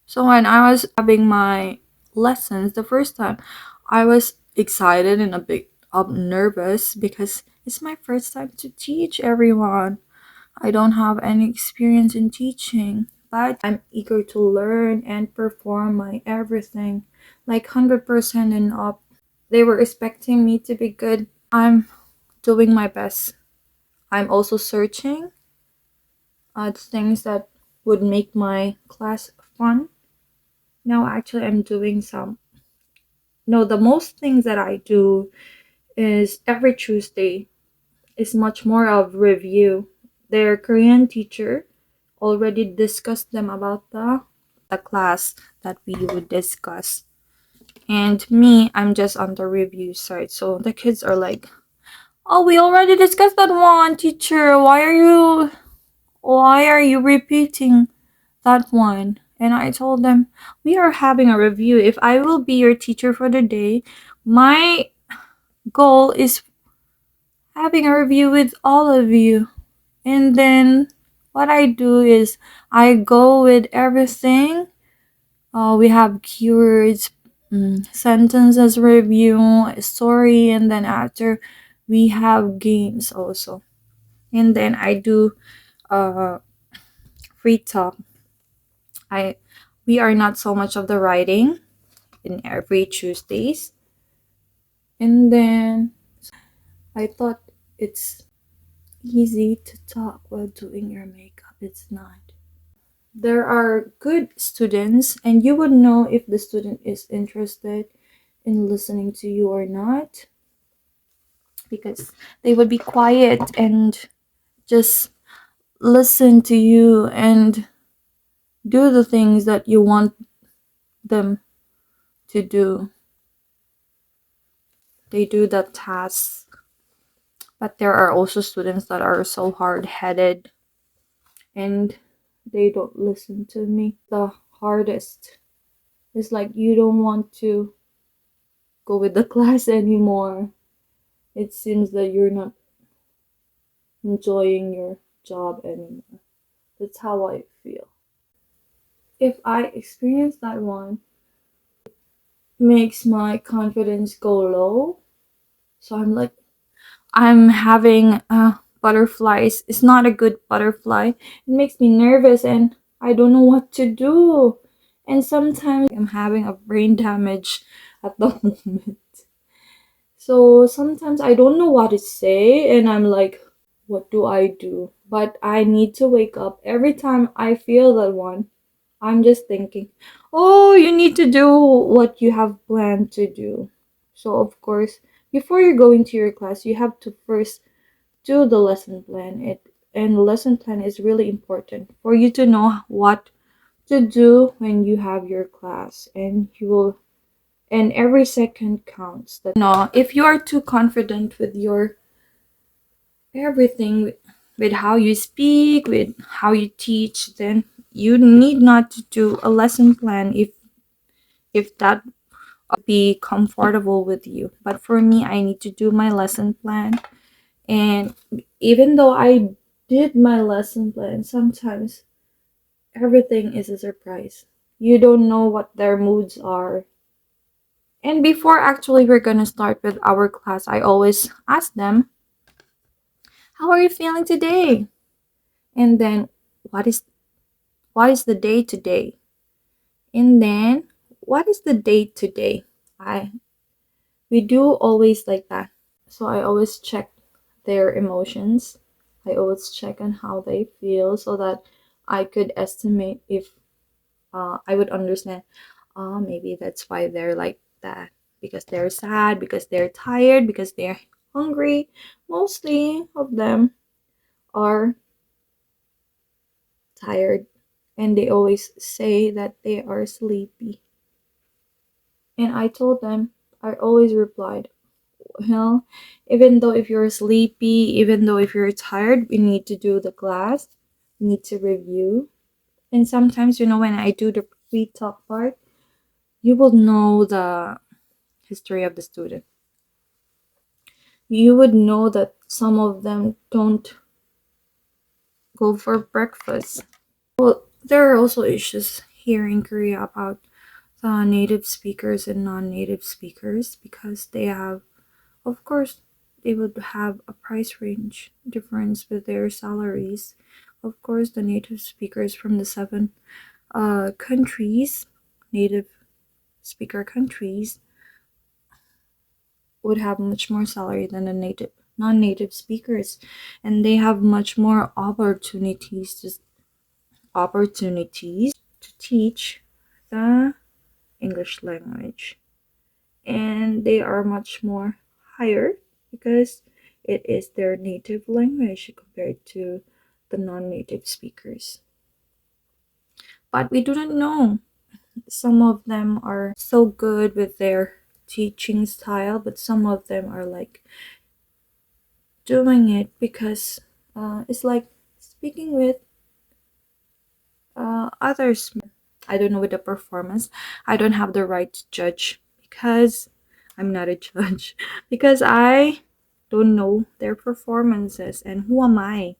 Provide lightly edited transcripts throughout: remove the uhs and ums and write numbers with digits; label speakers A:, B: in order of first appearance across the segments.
A: So when I was having my lessons the first time, I was excited and a bit nervous because it's my first time to teach everyone. I don't have any experience in teaching, but I'm eager to learn and perform my everything like 100% and up. They were expecting me to be good. I'm doing my best. I'm also searching things that would make my class fun. Now, actually, I'm doing some. No, the most things that I do is every Tuesday is much more of review. Their Korean teacher already discussed them about the class that we would discuss. And me, I'm just on the review side. So the kids are like, "Oh, we already discussed that one, teacher. Why are you repeating that one?" And I told them, "We are having a review. If I will be your teacher for the day, my goal is having a review with all of you." And then what I do is I go with everything. We have keywords, sentences review, story, and then after we have games also. And then I do uh, free talk. I we are not so much of the writing in every Tuesdays. And then I thought it's easy to talk while doing your makeup. It's not. There are good students, and you would know if the student is interested in listening to you or not because they would be quiet and just listen to you and do the things that you want them to do. They do the tasks. But there are also students that are so hard headed and they don't listen to me. The hardest is like you don't want to go with the class anymore. It seems that you're not enjoying your job anymore. That's how I feel. If I experience that one, makes my confidence go low. So I'm having butterflies. It's not a good butterfly. It makes me nervous and I don't know what to do. And sometimes I'm having a brain damage at the moment. So sometimes I don't know what to say and I'm like, what do I do? But I need to wake up every time I feel that one. I'm just thinking, oh, you need to do what you have planned to do. So, of course, before you're going to your class, you have to first do the lesson plan. And the lesson plan is really important for you to know what to do when you have your class, and you will. And every second counts. That no, if you are too confident with your everything, with how you speak, with how you teach, then you need not to do a lesson plan if that be comfortable with you. But for me, I need to do my lesson plan. And even though I did my lesson plan, sometimes everything is a surprise. You don't know what their moods are. And before actually we're gonna start with our class, I always ask them, how are you feeling today? And then what is what is the day today? And then what is the date today? I we do always like that. So I always check their emotions. I always check on how they feel so that I could estimate if I would understand. Maybe that's why they're like that because they're sad, because they're tired, because they're hungry. Mostly of them are tired and they always say that they are sleepy. And I told them, I always replied, well, even though if you're sleepy, even though if you're tired, we need to do the class, we need to review. And sometimes, when I do the pre-talk part, you will know the history of the student. You would know that some of them don't go for breakfast. Well, there are also issues here in Korea about the native speakers and non-native speakers, because they have, of course, they would have a price range difference with their salaries. Of course, the native speakers from the seven countries, native speaker countries, would have much more salary than the native non-native speakers, and they have much more opportunities to teach the English language, and they are much more higher because it is their native language compared to the non-native speakers. But we do not know. Some of them are so good with their teaching style, but some of them are like doing it because it's like speaking with others. I don't know with the performance. I don't have the right to judge because I'm not a judge because I don't know their performances, and who am I?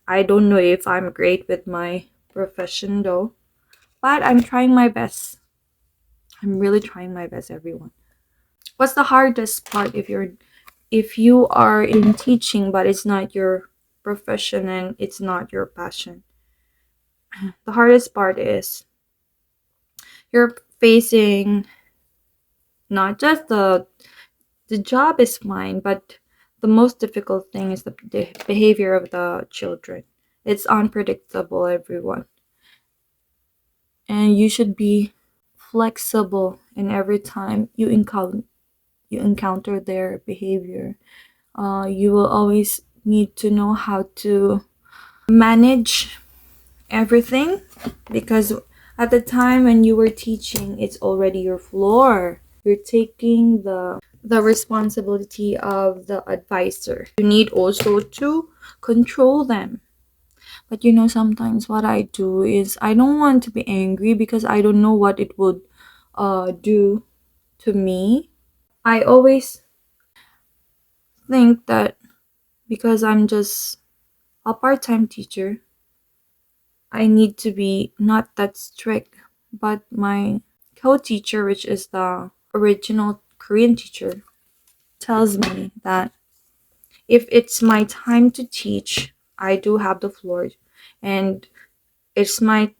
A: I don't know if I'm great with my profession though, but I'm trying my best. I'm really trying my best, everyone. What's the hardest part if you are in teaching but it's not your profession and it's not your passion? The hardest part is you're facing not just the job is fine, but the most difficult thing is the behavior of the children. It's unpredictable, everyone, and you should be flexible in every time you encounter their behavior. You will always need to know how to manage everything, because at the time when you were teaching, it's already your floor. You're taking the responsibility of the advisor. You need also to control them. But sometimes what I do is I don't want to be angry because I don't know what it would do to me. I always think that because I'm just a part-time teacher, I need to be not that strict. But my co-teacher, which is the original Korean teacher, tells me that if it's my time to teach, I do have the floor, and it's my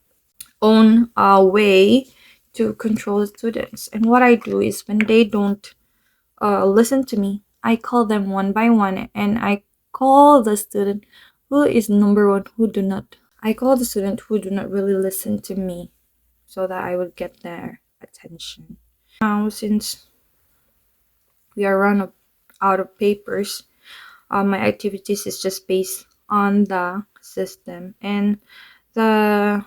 A: own way to control the students. And what I do is when they don't listen to me, I call them one by one, and I call the student who is number one who do not. I call the student who do not really listen to me, so that I would get their attention. Now, since we are out of papers, my activities is just based on the system, and the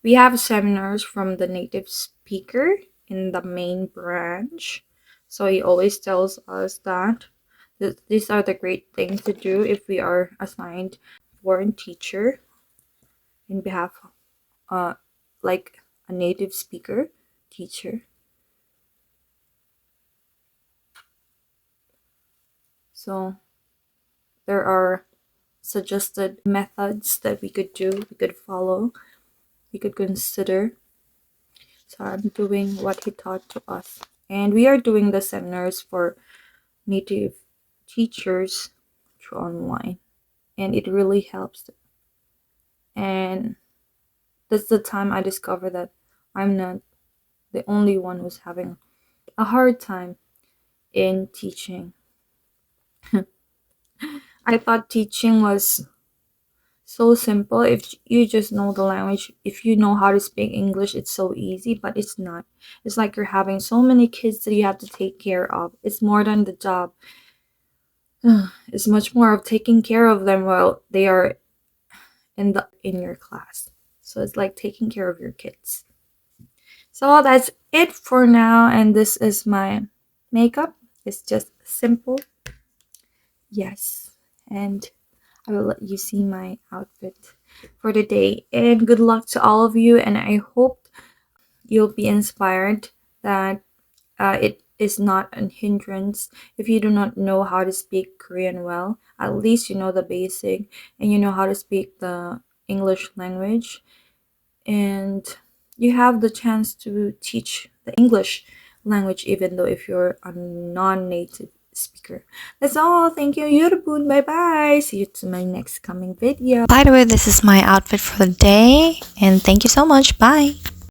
A: we have seminars from the native speaker in the main branch. So he always tells us that these are the great things to do if we are assigned foreign teacher in behalf like a native speaker teacher. So there are suggested methods that we could do, we could follow, we could consider. So I'm doing what he taught to us. And we are doing the seminars for native teachers through online. And it really helps. And that's the time I discovered that I'm not the only one who's having a hard time in teaching. I thought teaching was so simple. If you just know the language, if you know how to speak English, it's so easy, but it's not. It's like you're having so many kids that you have to take care of. It's more than the job. It's much more of taking care of them while they are in your class. So it's like taking care of your kids. So that's it for now, and this is my makeup. It's just simple. Yes. And I will let you see my outfit for the day. And good luck to all of you, and I hope you'll be inspired that it is not a hindrance. If you do not know how to speak Korean well, at least you know the basic and you know how to speak the English language. and you have the chance to teach the English language even though if you're a non-native speaker. That's all. Thank you, Yurubun. Bye bye. See you to my next coming video. By the way, this is my outfit for the day, and thank you so much. Bye.